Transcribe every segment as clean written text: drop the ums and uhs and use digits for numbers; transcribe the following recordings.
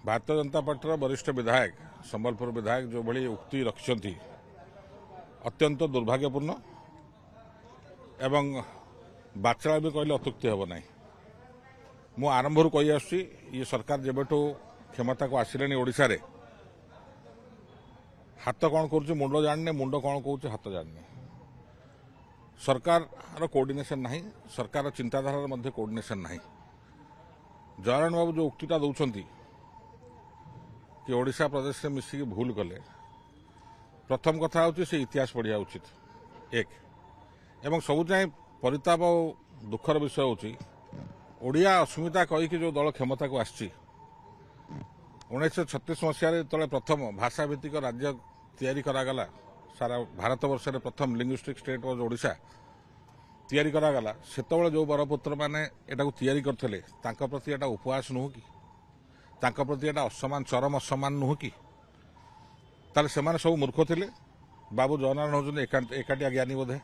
Bharatiya Janata party वरिष्ठ विधायक संबलपुर विधायक जो भली उक्ति रखिंट अत्यंत दुर्भाग्यपूर्ण एवं बाचाल भी कहले अत्युक्ति हम ना मु आरंभ कही आसुची ये सरकार जेबेठू क्षमता को आसिले ओडिशा रे हाथ कौन कर मुंड जाने मुंड कौन कौन हाथ जाने सरकार कोऑर्डिनेशन नहीं सरकार चिंताधारा मध्य कोऑर्डिनेशन नहीं जयनारायण बाबू जो उक्तिटा दौरान कि ओडिशा प्रदेश में मिसिकी भूल कले प्रथम कथा हूँ से इतिहास पढ़िया उचित एक एवं सब चाहे परिताप और दुखर विषय हूँ ओडिया अस्मिता कहीकि जो दल क्षमता को आसी 1936 मसीह तले प्रथम भाषा भित्तिक राज्य तैयारी करागला सारा भारत वर्ष में प्रथम लिंग्विस्टिक स्टेट वाज ओडिशा तैयारी करागला सेतबेले जो बरपुत्र माने एटा को तैयारी करथिले तांका प्रति एटा उपहास नुह कि तांका प्रति एटा असमान चरम असमान नुह कि ताले सेमाने सब मूर्ख थिले बाबू जयनारायण होउछन एकाटिया ज्ञानी बोधे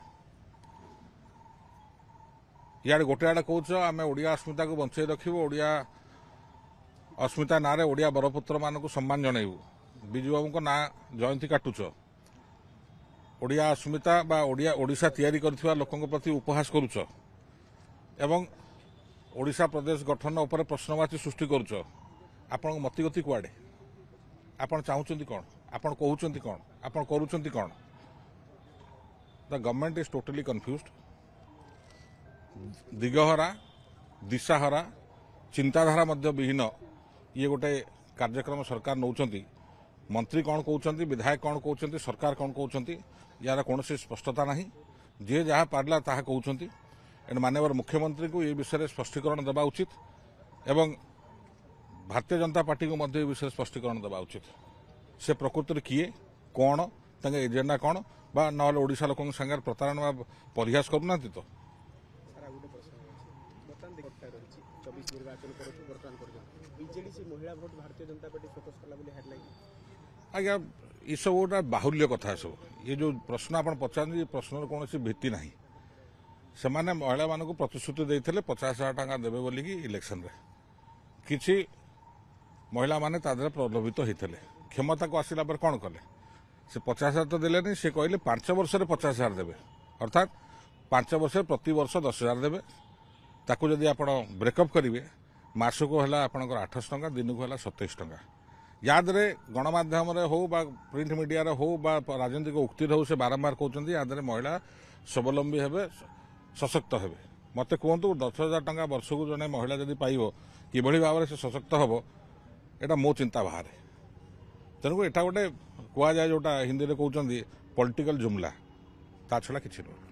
यार गोटे आड़े कौच आम ओडिया अस्मिता को बंचाई रखिबो ओडिया अस्मिता ना रे ओडिया बरपुत्र मानक सम्मान जनइबू विजु बाबू ना जयंती काटुच ओडिया अस्मिता बा ओडिया ओडिशा तैयारी करथिबा लोकंक प्रति उपहास करूच एवं ओडिशा प्रदेश गठन उपर प्रश्नवाची सृष्टि करूच आपण मतिगति कुआडे आपण चाहूचंती कोन आपण कहउचंती कोन आपण करूचंती कोन the government is totally confused दिगहरा दिशाहरा चिंताधारा मध्य विहीन ये गोटे कार्यक्रम सरकार नौचंती मंत्री कौन कहते विधायक कौन कहते सरकार कौन कहते यार कौन स्पष्टता नहीं जी जहाँ पार्ला ताहा कहते एंड माननीय मुख्यमंत्री को ये विषय स्पष्टीकरण देवा उचित एवं भारतीय जनता पार्टी को मध्य विषय स्पष्टीकरण देवा उचित से प्रकृति किए कौन तांगे एजेंडा कौन बा ना ओडिशा लोक संगे प्रतारणा परिहास करना तो आज्ञा ये सब गोटा बाहुल्य कथा सब ये जो प्रश्न आप पचार प्रश्न कौन भित्ति ना से मैंने महिला मान प्रतिश्रुति देते 50,000 टका देवे बोलिकी इलेक्शन रे किसी महिला माने तादरे प्रलोभित होते क्षमता को आसला पर कौन कले से 50,000 तो देले से कहले 5 वर्ष 50,000 देवे अर्थात 5 वर्ष प्रति वर्ष 10,000 देवे ताकू जदि आप ब्रेकअप करेंगे मासक है आपंकर 800 टका दिन को है 27 टका यादरे गणमाध्यम हो बा प्रिंट मीडिया हो बा राजनीतिक उक्ति हो से बारंबार कहते यादरे महिला स्वावलंबी हेबे सशक्त हेबे मते कहतु 10,000 टका वर्ष को जड़े महिला जदि पाइब कि भाव में से सशक्त हम एटा मो चिंता बाहर तेणुक एटा गोटे कहुए जोटा हिंदी में कहते पॉलिटिकल जुमला ता छड़ा किसी नुह।